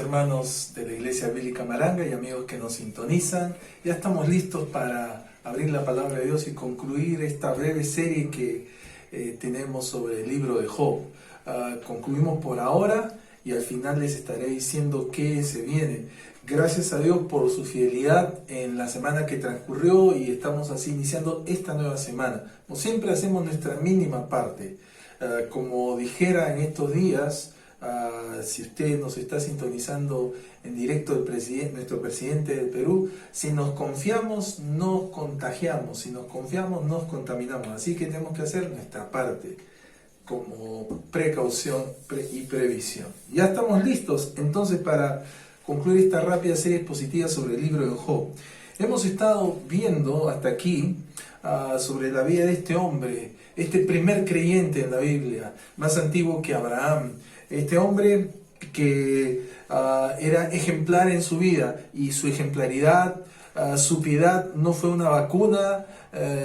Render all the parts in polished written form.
hermanos de la Iglesia Bíblica Maranga y amigos que nos sintonizan. Ya estamos listos para abrir la palabra de Dios y concluir esta breve serie que tenemos sobre el libro de Job. Concluimos por ahora y al final les estaré diciendo qué se viene. Gracias a Dios por su fidelidad en la semana que transcurrió y estamos así iniciando esta nueva semana. Como siempre hacemos nuestra mínima parte. Como dijera en estos días, si usted nos está sintonizando en directo nuestro presidente del Perú, si nos confiamos, nos contagiamos, si nos confiamos, nos contaminamos. Así que tenemos que hacer nuestra parte como precaución y previsión. Ya estamos listos entonces para concluir esta rápida serie expositiva sobre el libro de Job. Hemos estado viendo hasta aquí sobre la vida de este hombre, este primer creyente en la Biblia, más antiguo que Abraham. Este hombre que era ejemplar en su vida, y su ejemplaridad, su piedad no fue una vacuna,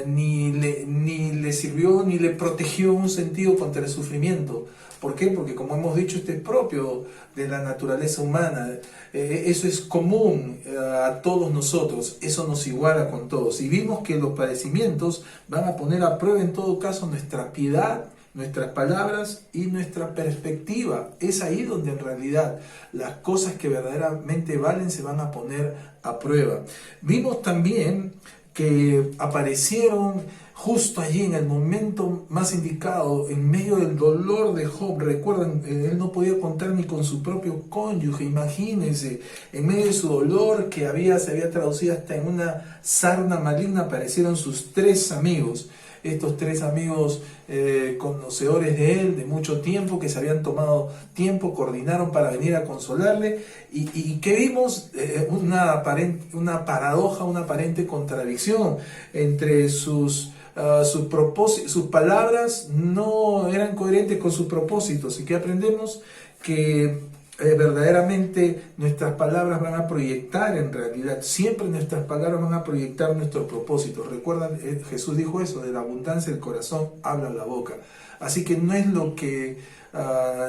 ni le sirvió ni le protegió en un sentido contra el sufrimiento. ¿Por qué? Porque, como hemos dicho, esto es propio de la naturaleza humana. Eso es común a todos nosotros, eso nos iguala con todos. Y vimos que los padecimientos van a poner a prueba en todo caso nuestra piedad, nuestras palabras y nuestra perspectiva. Es ahí donde en realidad las cosas que verdaderamente valen se van a poner a prueba. Vimos también que aparecieron justo allí en el momento más indicado, en medio del dolor de Job. Recuerden, él no podía contar ni con su propio cónyuge. Imagínense, en medio de su dolor que se había traducido hasta en una sarna maligna, aparecieron sus tres amigos. Estos tres amigos conocedores de él de mucho tiempo, que se habían tomado tiempo, coordinaron para venir a consolarle, y que vimos una paradoja, una aparente contradicción entre sus palabras no eran coherentes con sus propósitos. Y que aprendemos que verdaderamente nuestras palabras van a proyectar, en realidad siempre nuestras palabras van a proyectar nuestros propósitos. Recuerdan, Jesús dijo eso: de la abundancia del corazón habla la boca. Así que no es lo que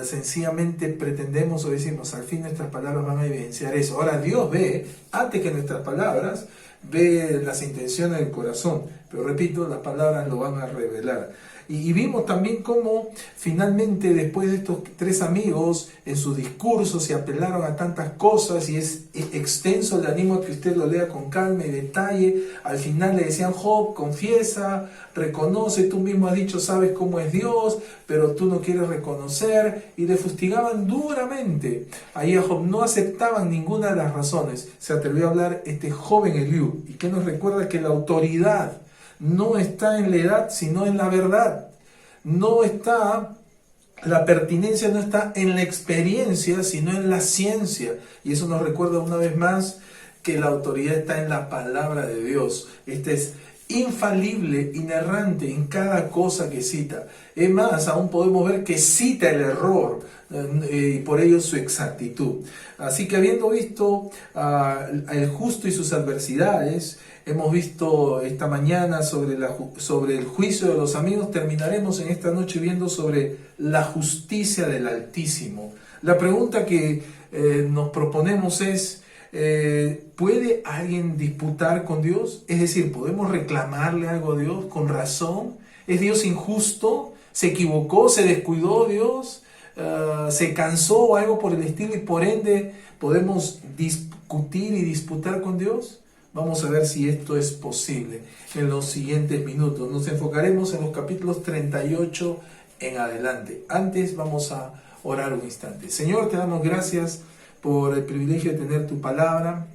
sencillamente pretendemos o decimos. Al fin nuestras palabras van a evidenciar eso. Ahora Dios ve, antes que nuestras palabras, ve las intenciones del corazón, pero repito, las palabras lo van a revelar. Y vimos también cómo finalmente, después de estos tres amigos, en sus discursos se apelaron a tantas cosas, y es extenso. Le animo a que usted lo lea con calma y detalle. Al final le decían: Job, confiesa, reconoce, tú mismo has dicho, sabes cómo es Dios, pero tú no quieres reconocer, y le fustigaban duramente. Ahí a Job no aceptaban ninguna de las razones. Se atrevió a hablar este joven Eliú, y que nos recuerda que la autoridad no está en la edad, sino en la verdad. La pertinencia no está en la experiencia, sino en la ciencia. Y eso nos recuerda una vez más que la autoridad está en la palabra de Dios. Esta es infalible, inerrante en cada cosa que cita. Es más, aún podemos ver que cita el error, y por ello su exactitud. Así que, habiendo visto el justo y sus adversidades, hemos visto esta mañana sobre el juicio de los amigos. Terminaremos en esta noche viendo sobre la justicia del Altísimo. La pregunta que nos proponemos es: ¿puede alguien disputar con Dios? Es decir, ¿podemos reclamarle algo a Dios con razón? ¿Es Dios injusto? ¿Se equivocó? ¿Se descuidó Dios? ¿Se cansó o algo por el estilo, y por ende podemos discutir y disputar con Dios? Vamos a ver si esto es posible en los siguientes minutos. Nos enfocaremos en los capítulos 38 en adelante. Antes vamos a orar un instante. Señor, te damos gracias por el privilegio de tener tu palabra.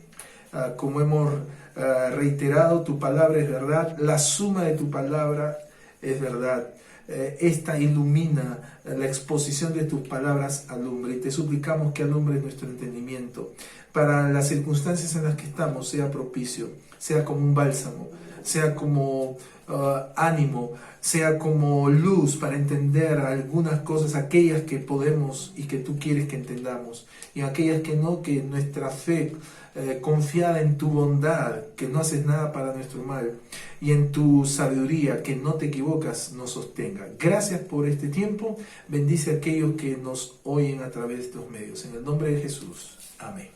Como hemos reiterado, tu palabra es verdad. La suma de tu palabra es verdad. Esta ilumina, la exposición de tus palabras alumbra, y te suplicamos que alumbres nuestro entendimiento para las circunstancias en las que estamos. Sea propicio, sea como un bálsamo, sea como ánimo, sea como luz para entender algunas cosas, aquellas que podemos y que tú quieres que entendamos, y aquellas que no, que nuestra fe confiada en tu bondad, que no haces nada para nuestro mal, y en tu sabiduría, que no te equivocas, nos sostenga. Gracias por este tiempo. Bendice a aquellos que nos oyen a través de estos medios. En el nombre de Jesús. Amén.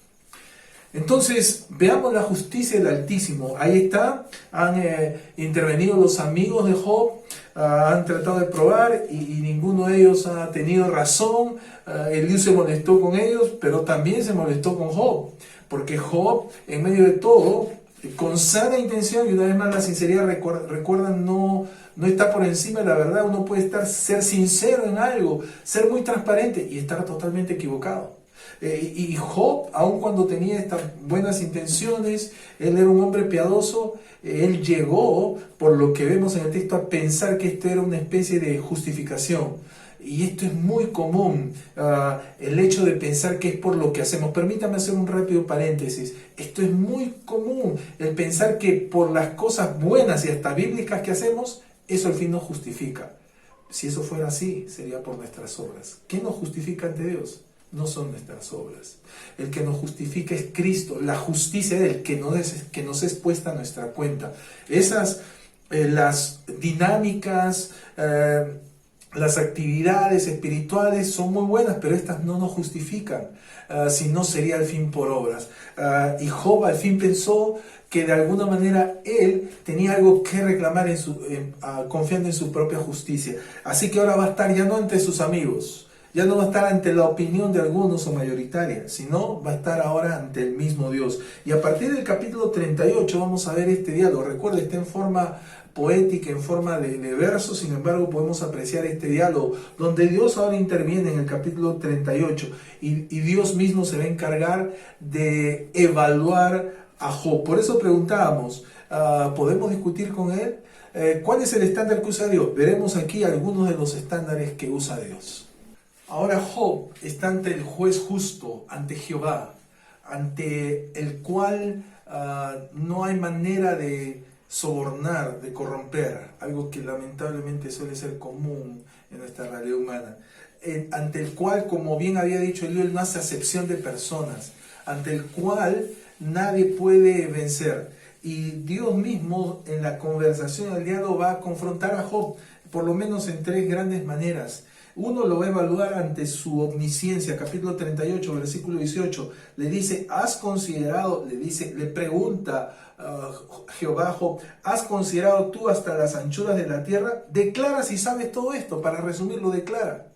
Entonces, veamos la justicia del Altísimo. Ahí está, han intervenido los amigos de Job, han tratado de probar y ninguno de ellos ha tenido razón. Eliú se molestó con ellos, pero también se molestó con Job, porque Job, en medio de todo, con sana intención, y una vez más la sinceridad, recuerdan, no está por encima de la verdad. Uno puede ser sincero en algo, ser muy transparente y estar totalmente equivocado. Y Job, aun cuando tenía estas buenas intenciones, él era un hombre piadoso, él llegó, por lo que vemos en el texto, a pensar que esto era una especie de justificación. Y esto es muy común, el hecho de pensar que es por lo que hacemos. Permítame hacer un rápido paréntesis. Esto es muy común, el pensar que por las cosas buenas y hasta bíblicas que hacemos, eso al fin nos justifica. Si eso fuera así, sería por nuestras obras. ¿Qué nos justifica ante Dios? No son nuestras obras. El que nos justifica es Cristo, la justicia de Él, que nos es puesta a nuestra cuenta. Esas, las dinámicas, las actividades espirituales son muy buenas, pero estas no nos justifican, si no sería al fin por obras. Y Job al fin pensó que de alguna manera él tenía algo que reclamar confiando en su propia justicia. Así que ahora va a estar ya no ante sus amigos, ya no va a estar ante la opinión de algunos o mayoritaria, sino va a estar ahora ante el mismo Dios. Y a partir del capítulo 38 vamos a ver este diálogo. Recuerda, está en forma poética, en forma de versos, sin embargo podemos apreciar este diálogo, donde Dios ahora interviene en el capítulo 38 y Dios mismo se va a encargar de evaluar a Job. Por eso preguntábamos, ¿podemos discutir con él? ¿Cuál es el estándar que usa Dios? Veremos aquí algunos de los estándares que usa Dios. Ahora Job está ante el juez justo, ante Jehová, ante el cual no hay manera de sobornar, de corromper, algo que lamentablemente suele ser común en nuestra realidad humana, ante el cual, como bien había dicho Eliú, él no hace acepción de personas, ante el cual nadie puede vencer. Y Dios mismo en la conversación, el diálogo, va a confrontar a Job, por lo menos en tres grandes maneras. Uno lo va a evaluar ante su omnisciencia, capítulo 38, versículo 18. Le dice, le pregunta Jehová a Job, ¿has considerado tú hasta las anchuras de la tierra? Declara si sabes todo esto. Para resumirlo, declara.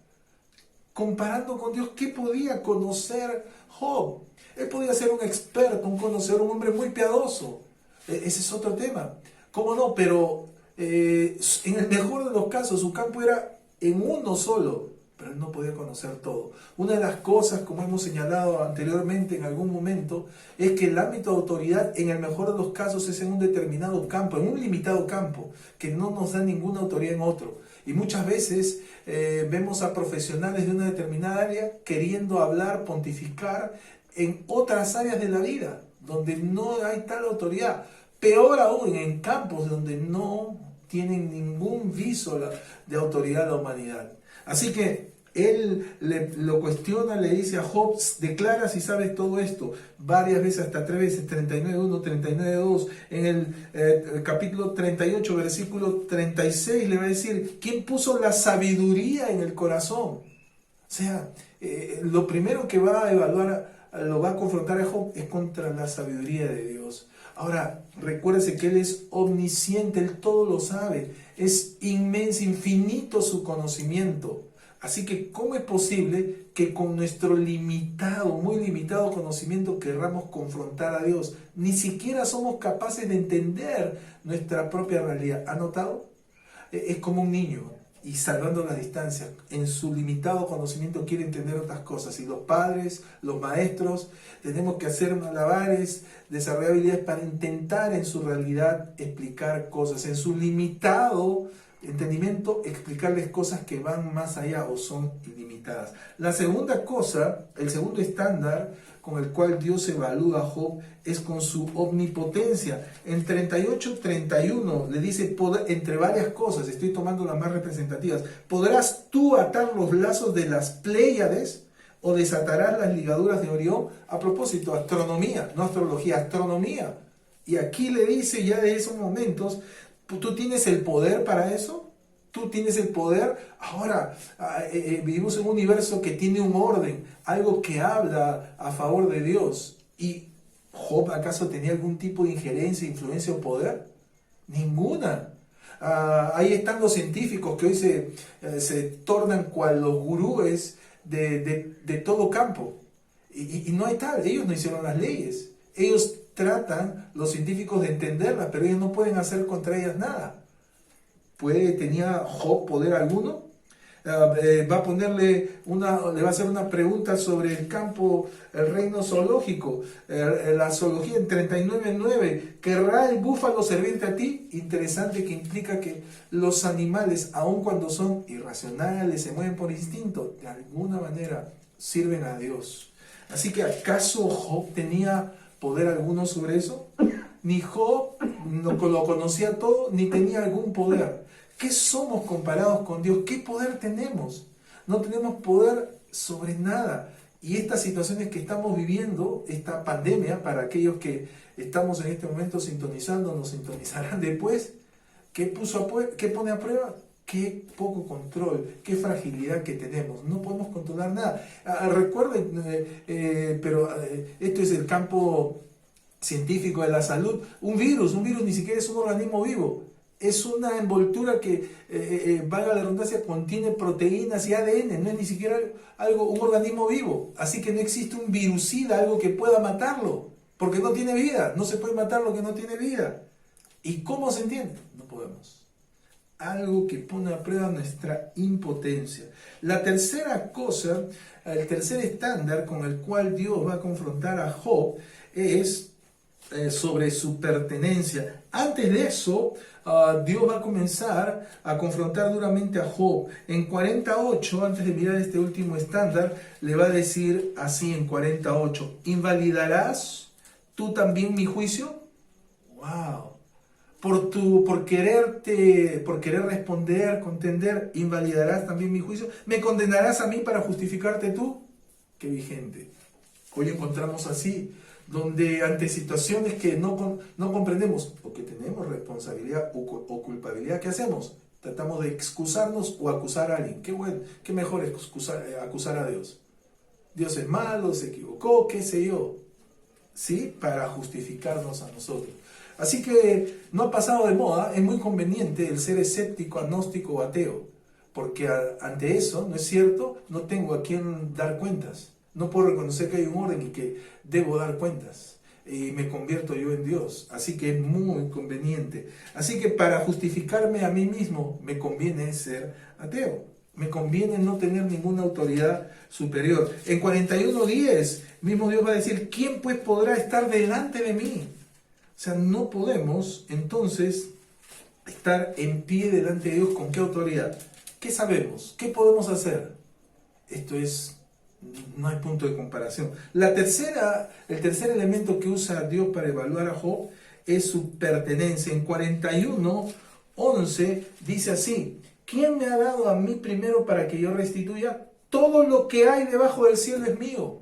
Comparando con Dios, ¿qué podía conocer Job? Él podía ser un experto, un conocedor, un hombre muy piadoso. Ese es otro tema. ¿Cómo no? Pero en el mejor de los casos, su campo era en uno solo, pero él no podía conocer todo. Una de las cosas, como hemos señalado anteriormente en algún momento, es que el ámbito de autoridad, en el mejor de los casos, es en un determinado campo, en un limitado campo, que no nos da ninguna autoridad en otro. Y muchas veces vemos a profesionales de una determinada área queriendo hablar, pontificar en otras áreas de la vida, donde no hay tal autoridad. Peor aún, en campos donde no tienen ningún viso de autoridad de la humanidad. Así que él lo cuestiona, le dice a Job, declara si sabes todo esto, varias veces, hasta 3 veces, 39.1, 39.2, en el capítulo 38, versículo 36, le va a decir, ¿quién puso la sabiduría en el corazón? O sea, lo primero que va a evaluar, lo va a confrontar a Job, es contra la sabiduría de Dios. Ahora, recuérdese que Él es omnisciente, Él todo lo sabe, es inmenso, infinito su conocimiento. Así que, ¿cómo es posible que con nuestro limitado, muy limitado conocimiento querramos confrontar a Dios? Ni siquiera somos capaces de entender nuestra propia realidad. ¿Ha notado? Es como un niño, y salvando las distancias, en su limitado conocimiento quiere entender otras cosas. Y los padres, los maestros, tenemos que hacer malabares, desarrollar habilidades para intentar en su realidad explicar cosas. En su limitado entendimiento, explicarles cosas que van más allá o son ilimitadas. La segunda cosa, el segundo estándar con el cual Dios evalúa a Job es con su omnipotencia. En 38:31 le dice, entre varias cosas, estoy tomando las más representativas, ¿podrás tú atar los lazos de las Pléyades o desatarás las ligaduras de Orión? A propósito, astronomía, no astrología, astronomía. Y aquí le dice ya de esos momentos, ¿tú tienes el poder para eso? tú tienes el poder. Ahora vivimos en un universo que tiene un orden, algo que habla a favor de Dios. ¿Y Job acaso tenía algún tipo de injerencia, influencia o poder? Ninguna. Ahí están los científicos que hoy se tornan cual los gurúes de todo campo. Y no hay tal, ellos no hicieron las leyes. Ellos tratan, los científicos, de entenderlas, pero ellos no pueden hacer contra ellas nada. ¿Tenía Job poder alguno? Le va a hacer una pregunta sobre el campo, el reino zoológico, la zoología en 39:9. ¿Querrá el búfalo servirte a ti? Interesante, que implica que los animales, aun cuando son irracionales, se mueven por instinto, de alguna manera sirven a Dios. Así que, ¿acaso Job tenía poder alguno sobre eso? Ni Job lo conocía todo, ni tenía algún poder. ¿Qué somos comparados con Dios? ¿Qué poder tenemos? No tenemos poder sobre nada. Y estas situaciones que estamos viviendo, esta pandemia, para aquellos que estamos en este momento sintonizando, nos sintonizarán después, ¿qué pone a prueba? Qué poco control, qué fragilidad que tenemos. No podemos controlar nada. Recuerden, pero esto es el campo científico de la salud. Un virus ni siquiera es un organismo vivo. Es una envoltura que, valga la redundancia, contiene proteínas y ADN, no es ni siquiera un organismo vivo. Así que no existe un virucida, algo que pueda matarlo, porque no tiene vida. No se puede matar lo que no tiene vida. ¿Y cómo se entiende? No podemos. Algo que pone a prueba nuestra impotencia. La tercera cosa, el tercer estándar con el cual Dios va a confrontar a Job es sobre su pertenencia. Antes de eso, Dios va a comenzar a confrontar duramente a Job. En 48, antes de mirar este último estándar, le va a decir así en 48: ¿invalidarás tú también mi juicio? ¡Wow! Por querer responder, contender, ¿invalidarás también mi juicio? ¿Me condenarás a mí para justificarte tú? ¡Qué vigente! Hoy encontramos así, donde ante situaciones que no comprendemos, porque tenemos responsabilidad o culpabilidad, ¿qué hacemos? Tratamos de excusarnos o acusar a alguien. Qué bueno, qué mejor acusar a Dios. Dios es malo, se equivocó, qué sé yo, ¿sí? Para justificarnos a nosotros. Así que no ha pasado de moda, es muy conveniente el ser escéptico, agnóstico o ateo, porque ante eso, ¿no es cierto?, no tengo a quién dar cuentas. No puedo reconocer que hay un orden y que debo dar cuentas. Y me convierto yo en Dios. Así que es muy conveniente. Así que para justificarme a mí mismo, me conviene ser ateo. Me conviene no tener ninguna autoridad superior. En 41:10, mismo Dios va a decir: ¿quién pues podrá estar delante de mí? O sea, no podemos entonces estar en pie delante de Dios. ¿Con qué autoridad? ¿Qué sabemos? ¿Qué podemos hacer? No hay punto de comparación. El tercer elemento que usa Dios para evaluar a Job es su pertenencia. En 41:11 dice así: ¿quién me ha dado a mí primero para que yo restituya? Todo lo que hay debajo del cielo es mío.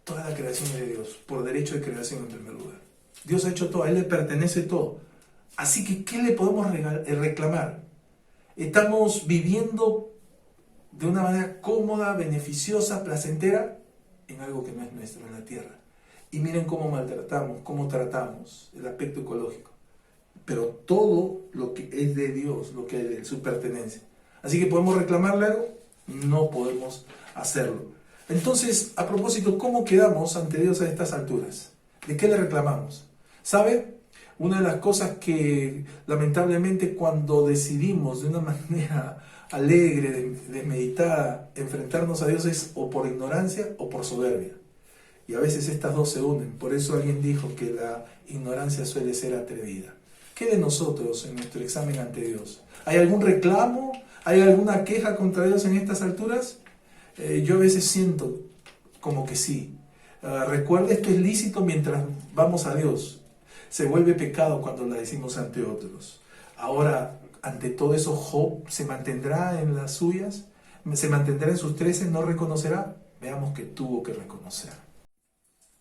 Toda la creación es de Dios, por derecho de creación en primer lugar. Dios ha hecho todo, a Él le pertenece todo. Así que, ¿qué le podemos reclamar? Estamos viviendo de una manera cómoda, beneficiosa, placentera, en algo que no es nuestro, en la tierra. Y miren cómo maltratamos, cómo tratamos el aspecto ecológico. Pero todo lo que es de Dios, lo que es de su pertenencia. Así que, ¿podemos reclamarle algo? No podemos hacerlo. Entonces, a propósito, ¿cómo quedamos ante Dios a estas alturas? ¿De qué le reclamamos? ¿Sabe? Una de las cosas que lamentablemente cuando decidimos de una manera alegre, desmeditada, enfrentarnos a Dios es o por ignorancia o por soberbia. Y a veces estas dos se unen. Por eso alguien dijo que la ignorancia suele ser atrevida. ¿Qué de nosotros en nuestro examen ante Dios? ¿Hay algún reclamo? ¿Hay alguna queja contra Dios en estas alturas? Yo a veces siento como que sí. Recuerda, esto es lícito mientras vamos a Dios. Se vuelve pecado cuando la decimos ante otros. Ahora, ante todo eso, Job se mantendrá en las suyas, se mantendrá en sus 13, no reconocerá. Veamos que tuvo que reconocer.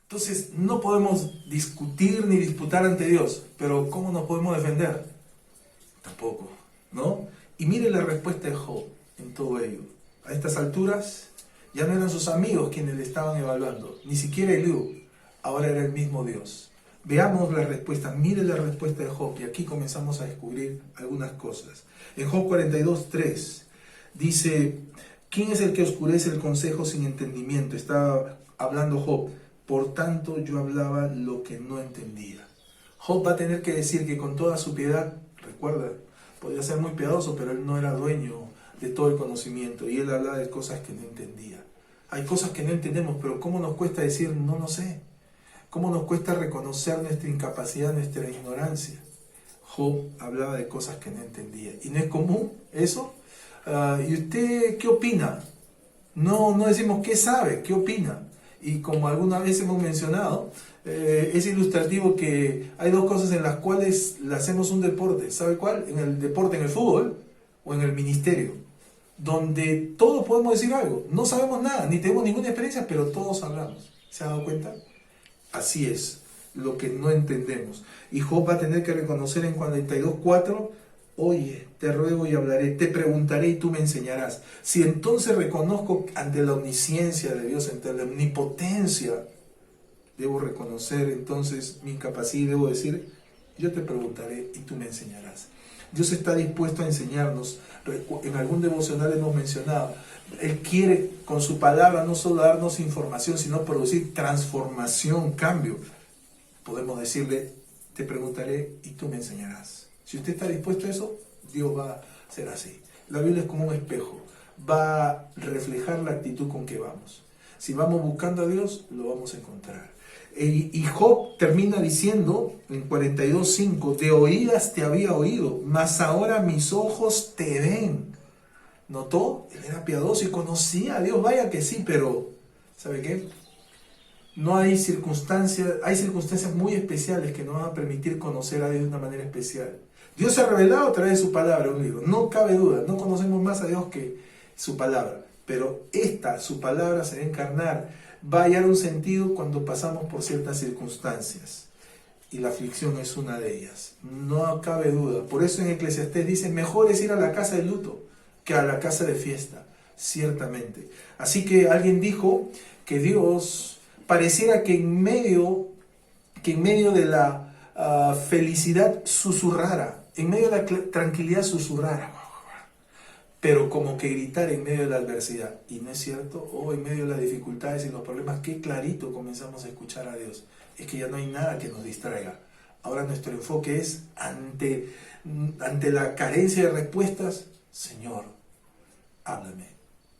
Entonces, no podemos discutir ni disputar ante Dios, pero ¿cómo nos podemos defender? Tampoco, ¿no? Y mire la respuesta de Job en todo ello. A estas alturas ya no eran sus amigos quienes le estaban evaluando, ni siquiera Eliú, ahora era el mismo Dios. Veamos la respuesta, mire la respuesta de Job, y aquí comenzamos a descubrir algunas cosas. En Job 42:3 dice: ¿quién es el que oscurece el consejo sin entendimiento? Está hablando Job. Por tanto, yo hablaba lo que no entendía. Job va a tener que decir que con toda su piedad, recuerda, podía ser muy piadoso, pero él no era dueño de todo el conocimiento, y él hablaba de cosas que no entendía. Hay cosas que no entendemos, pero ¿cómo nos cuesta decir no lo sé? ¿Cómo nos cuesta reconocer nuestra incapacidad, nuestra ignorancia? Job hablaba de cosas que no entendía. ¿Y no es común eso? ¿Y usted qué opina? No decimos qué sabe, qué opina. Y como alguna vez hemos mencionado, es ilustrativo que hay dos cosas en las cuales le hacemos un deporte. ¿Sabe cuál? En el deporte, en el fútbol o en el ministerio, donde todos podemos decir algo. No sabemos nada, ni tenemos ninguna experiencia, pero todos hablamos. ¿Se ha dado cuenta? Así es, lo que no entendemos. Y Job va a tener que reconocer en 42:4: oye, te ruego y hablaré, te preguntaré y tú me enseñarás. Si entonces reconozco ante la omnisciencia de Dios, ante la omnipotencia, debo reconocer entonces mi incapacidad y debo decir: yo te preguntaré y tú me enseñarás. Dios está dispuesto a enseñarnos. En algún devocional hemos mencionado, Él quiere con su palabra no solo darnos información, sino producir transformación, cambio. Podemos decirle: te preguntaré y tú me enseñarás. Si usted está dispuesto a eso, Dios va a ser así. La Biblia es como un espejo, va a reflejar la actitud con que vamos. Si vamos buscando a Dios, lo vamos a encontrar. Y Job termina diciendo en 42:5: de oídas te había oído, mas ahora mis ojos te ven. ¿Notó? Él era piadoso y conocía a Dios, vaya que sí, pero ¿sabe qué? No hay circunstancias muy especiales que nos van a permitir conocer a Dios de una manera especial. Dios se ha revelado a través de su palabra, un libro, no cabe duda, no conocemos más a Dios que su palabra, pero su palabra se va a encarnar, va a hallar un sentido cuando pasamos por ciertas circunstancias, y la aflicción es una de ellas, no cabe duda. Por eso en Eclesiastés dice: mejor es ir a la casa de luto que a la casa de fiesta, ciertamente. Así que alguien dijo que Dios pareciera que en medio de la felicidad susurrara, en medio de la tranquilidad susurrara, pero como que gritar en medio de la adversidad. Y no es cierto, o en medio de las dificultades y los problemas, qué clarito comenzamos a escuchar a Dios. Es que ya no hay nada que nos distraiga. Ahora nuestro enfoque es ante la carencia de respuestas: Señor, háblame.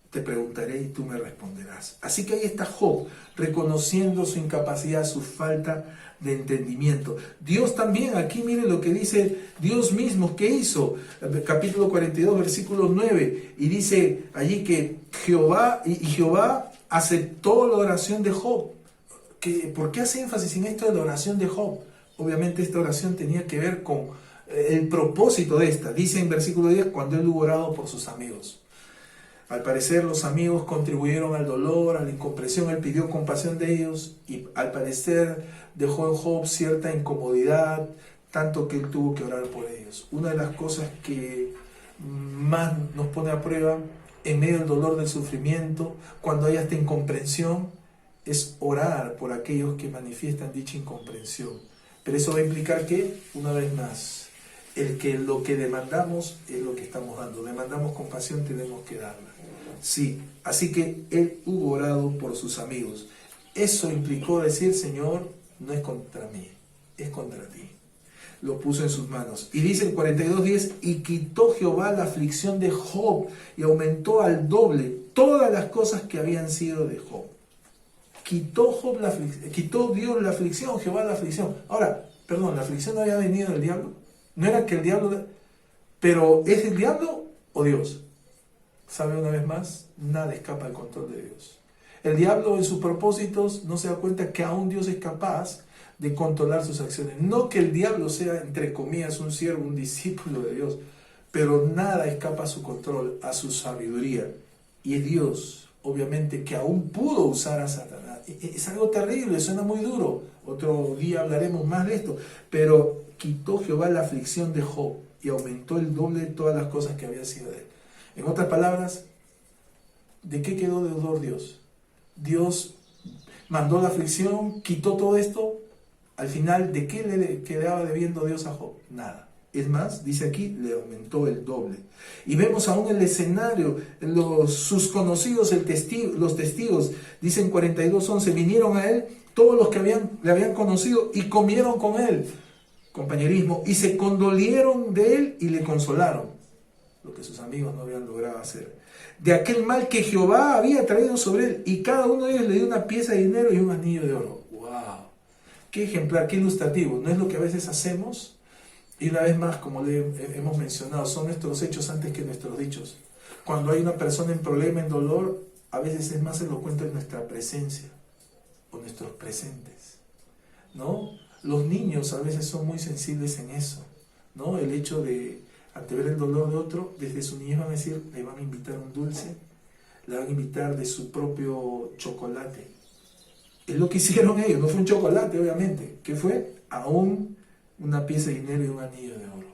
Te preguntaré y tú me responderás. Así que ahí está Job, reconociendo su incapacidad, su falta de entendimiento. Dios también, aquí miren lo que dice Dios mismo, ¿qué hizo? Capítulo 42, versículo 9, y dice allí que Jehová aceptó la oración de Job. ¿Por qué hace énfasis en esto de la oración de Job? Obviamente esta oración tenía que ver con el propósito de esta. Dice en versículo 10, cuando él hubo orado por sus amigos. Al parecer los amigos contribuyeron al dolor, a la incomprensión. Él pidió compasión de ellos y al parecer dejó en Job cierta incomodidad, tanto que él tuvo que orar por ellos. Una de las cosas que más nos pone a prueba en medio del dolor, del sufrimiento, cuando hay esta incomprensión, es orar por aquellos que manifiestan dicha incomprensión. Pero eso va a implicar que, una vez más, lo que demandamos es lo que estamos dando. Demandamos compasión, tenemos que darla. Sí, así que él hubo orado por sus amigos. Eso implicó decir: Señor, no es contra mí, es contra ti. Lo puso en sus manos. Y dice el 42:10: y quitó Jehová la aflicción de Job y aumentó al doble todas las cosas que habían sido de Job. Quitó Dios la aflicción, Jehová la aflicción. Ahora, perdón, ¿la aflicción no había venido del diablo? No era que el diablo... Pero ¿es el diablo o Dios? ¿Sabe una vez más? Nada escapa al control de Dios. El diablo en sus propósitos no se da cuenta que aún Dios es capaz de controlar sus acciones. No que el diablo sea, entre comillas, un siervo, un discípulo de Dios, pero nada escapa a su control, a su sabiduría. Y es Dios, obviamente, que aún pudo usar a Satanás. Es algo terrible, suena muy duro. Otro día hablaremos más de esto. Pero quitó Jehová la aflicción de Job y aumentó el doble de todas las cosas que había sido de él. En otras palabras, ¿de qué quedó deudor Dios? Dios mandó la aflicción, quitó todo esto. Al final, ¿de qué le quedaba debiendo Dios a Job? Nada. Es más, dice aquí, le aumentó el doble. Y vemos aún el escenario, sus conocidos, los testigos, dicen 42:11, vinieron a él todos los que le habían conocido y comieron con él, compañerismo, y se condolieron de él y le consolaron, lo que sus amigos no habían logrado hacer, de aquel mal que Jehová había traído sobre él, y cada uno de ellos le dio una pieza de dinero y un anillo de oro. ¡Wow! ¡Qué ejemplar, qué ilustrativo! ¿No es lo que a veces hacemos? Y una vez más, como le hemos mencionado, son nuestros hechos antes que nuestros dichos. Cuando hay una persona en problema, en dolor, a veces es más elocuente en nuestra presencia o nuestros presentes, ¿no? Los niños a veces son muy sensibles en eso, ¿no? El hecho de, ante ver el dolor de otro, desde su niñez van a decir, le van a invitar un dulce, le van a invitar de su propio chocolate. Es lo que hicieron ellos, no fue un chocolate, obviamente. ¿Qué fue? Aún una pieza de dinero y un anillo de oro.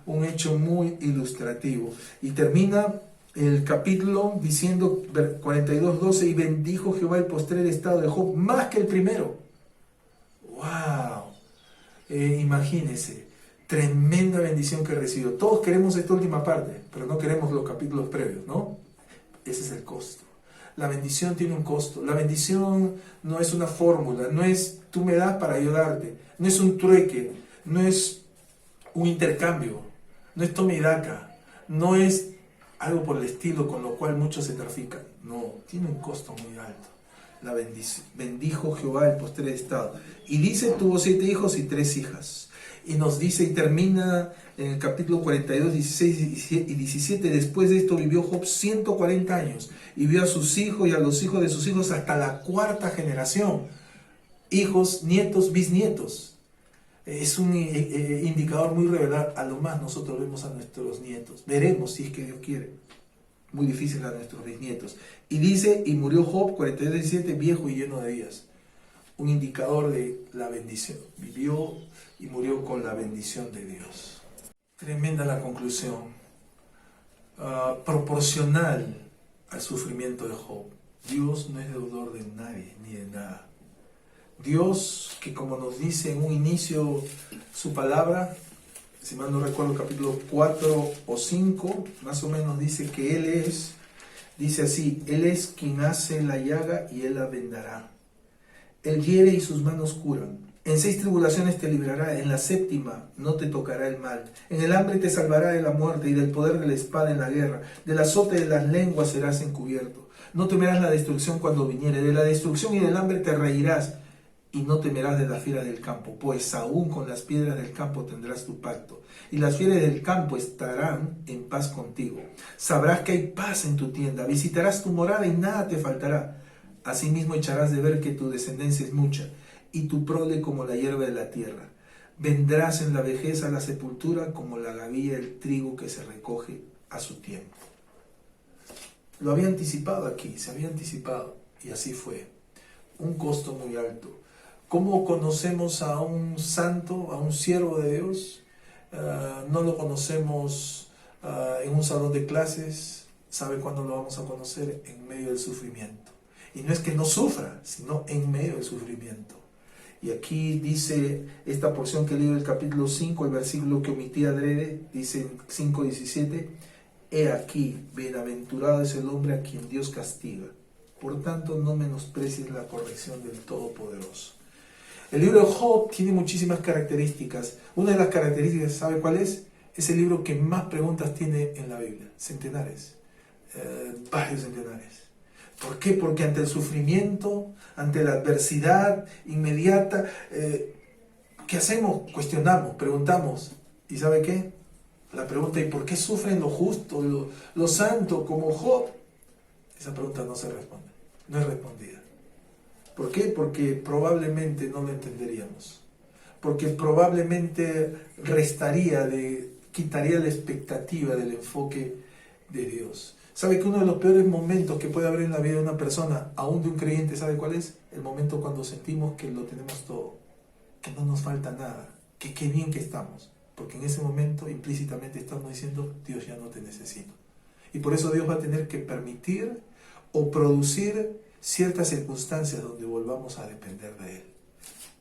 Un hecho muy ilustrativo. Y termina el capítulo diciendo 42:12, y bendijo Jehová el postrer estado de Job más que el primero. ¡Wow! Imagínense, tremenda bendición que recibió. Todos queremos esta última parte, pero no queremos los capítulos previos, ¿no? Ese es el costo. La bendición tiene un costo. La bendición no es una fórmula, no es tú me das para ayudarte, no es un trueque, no es un intercambio, no es toma y daca, no es algo por el estilo con lo cual muchos se trafican. No, tiene un costo muy alto. La bendijo Jehová el postrer estado. Y dice, tuvo 7 hijos y 3 hijas. Y nos dice, y termina en el capítulo 42, 16 y 17, después de esto vivió Job 140 años, y vio a sus hijos y a los hijos de sus hijos hasta la 4ª generación. Hijos, nietos, bisnietos. Es un indicador muy revelador. A lo más nosotros vemos a nuestros nietos. Veremos si es que Dios quiere. Muy difícil a nuestros bisnietos. Y dice, y murió Job 42:17, viejo y lleno de días. Un indicador de la bendición. Vivió y murió con la bendición de Dios. Tremenda la conclusión. Proporcional al sufrimiento de Job. Dios no es deudor de nadie ni de nada. Dios, que como nos dice en un inicio su palabra, si mal no recuerdo, capítulo 4 o 5, más o menos dice que Él es, dice así, Él es quien hace la llaga y Él la vendará. Él hiere y sus manos curan. En 6 tribulaciones te librará, en la 7ª no te tocará el mal. En el hambre te salvará de la muerte y del poder de la espada en la guerra. Del azote de las lenguas serás encubierto. No temerás la destrucción cuando viniere. De la destrucción y del hambre te reirás. Y no temerás de la fiera del campo, pues aún con las piedras del campo tendrás tu pacto, y las fieras del campo estarán en paz contigo. Sabrás que hay paz en tu tienda, visitarás tu morada y nada te faltará. Asimismo echarás de ver que tu descendencia es mucha, y tu prole como la hierba de la tierra. Vendrás en la vejez a la sepultura como la gavilla el trigo que se recoge a su tiempo. Lo había anticipado aquí, se había anticipado, y así fue. Un costo muy alto. ¿Cómo conocemos a un santo, a un siervo de Dios? No lo conocemos en un salón de clases. ¿Sabe cuándo lo vamos a conocer? En medio del sufrimiento. Y no es que no sufra, sino en medio del sufrimiento. Y aquí dice esta porción que leo del capítulo 5, el versículo que omití adrede, dice en 5:17, he aquí, bienaventurado es el hombre a quien Dios castiga. Por tanto, no menosprecies la corrección del Todopoderoso. El libro de Job tiene muchísimas características. Una de las características, ¿sabe cuál es? Es el libro que más preguntas tiene en la Biblia. Centenares. Varios centenares. ¿Por qué? Porque ante el sufrimiento, ante la adversidad inmediata, ¿qué hacemos? Cuestionamos, preguntamos. ¿Y sabe qué? La pregunta, ¿y por qué sufren los justos, los santos como Job? Esa pregunta no se responde, no es respondida. ¿Por qué? Porque probablemente no lo entenderíamos. Porque probablemente quitaría la expectativa del enfoque de Dios. ¿Sabe que uno de los peores momentos que puede haber en la vida de una persona, aún de un creyente, ¿sabe cuál es? El momento cuando sentimos que lo tenemos todo, que no nos falta nada, que qué bien que estamos, porque en ese momento implícitamente estamos diciendo, Dios, ya no te necesito. Y por eso Dios va a tener que permitir o producir ciertas circunstancias donde volvamos a depender de Él.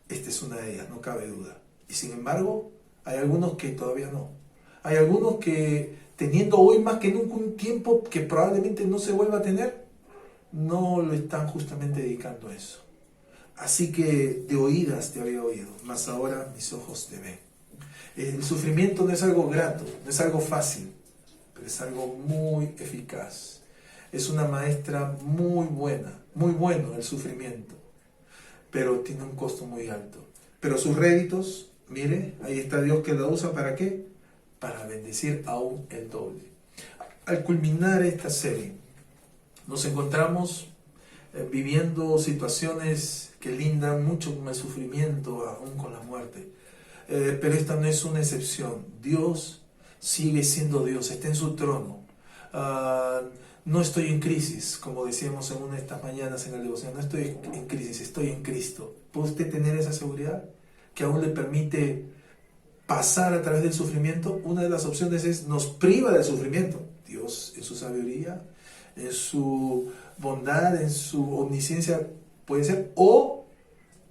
Esta es una de ellas, no cabe duda. Y sin embargo, hay algunos que todavía no. Hay algunos que, teniendo hoy más que nunca un tiempo que probablemente no se vuelva a tener, no lo están justamente dedicando a eso. Así que de oídas te había oído, mas ahora mis ojos te ven. El sufrimiento no es algo grato, no es algo fácil, pero es algo muy eficaz. Es una maestra muy buena, muy bueno el sufrimiento, pero tiene un costo muy alto. Pero sus réditos, mire, ahí está Dios que la usa, ¿para qué? Para bendecir aún el doble. Al culminar esta serie, nos encontramos viviendo situaciones que lindan mucho con el sufrimiento, aún con la muerte. Pero esta no es una excepción. Dios sigue siendo Dios, está en su trono. No estoy en crisis, como decíamos en una de estas mañanas en el devoción, no estoy en crisis, estoy en Cristo. ¿Puede usted tener esa seguridad? Que aún le permite pasar a través del sufrimiento. Una de las opciones es, nos priva del sufrimiento. Dios, en su sabiduría, en su bondad, en su omnisciencia, puede ser, o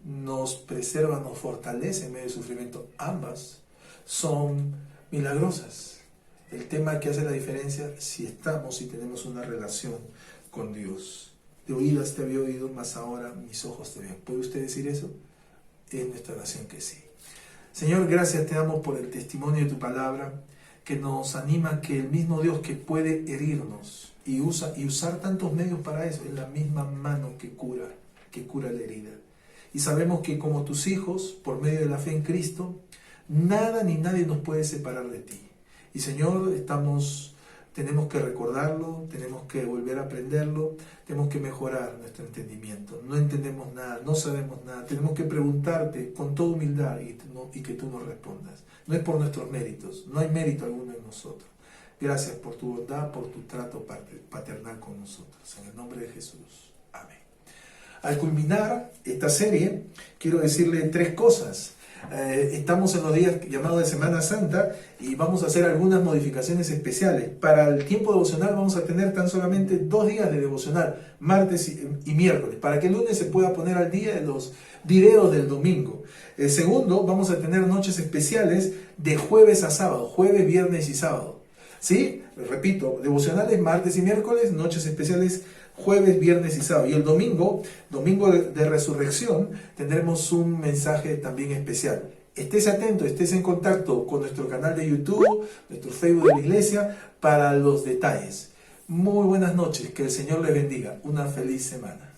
nos preserva, nos fortalece en medio del sufrimiento. Ambas son milagrosas. El tema que hace la diferencia si estamos y tenemos una relación con Dios. De oídas te había oído, mas ahora mis ojos te ven. ¿Puede usted decir eso? Es nuestra oración que sí. Señor, gracias te damos por el testimonio de tu palabra, que nos anima que el mismo Dios que puede herirnos y usar tantos medios para eso, es la misma mano que cura la herida. Y sabemos que como tus hijos, por medio de la fe en Cristo, nada ni nadie nos puede separar de ti. Y Señor, tenemos que recordarlo, tenemos que volver a aprenderlo, tenemos que mejorar nuestro entendimiento. No entendemos nada, no sabemos nada, tenemos que preguntarte con toda humildad y que tú nos respondas. No es por nuestros méritos, no hay mérito alguno en nosotros. Gracias por tu bondad, por tu trato paternal con nosotros. En el nombre de Jesús. Amén. Al culminar esta serie, quiero decirle 3 cosas. Estamos en los días llamados de Semana Santa y vamos a hacer algunas modificaciones especiales. Para el tiempo devocional vamos a tener tan solamente 2 días de devocional, martes y miércoles, para que el lunes se pueda poner al día de los videos del domingo. Segundo, vamos a tener noches especiales de jueves a sábado, jueves, viernes y sábado. ¿Sí? Repito, devocionales martes y miércoles, noches especiales jueves, viernes y sábado. Y el domingo de resurrección, tendremos un mensaje también especial. Estés atento, estés en contacto con nuestro canal de YouTube, nuestro Facebook de la iglesia, para los detalles. Muy buenas noches, que el Señor les bendiga. Una feliz semana.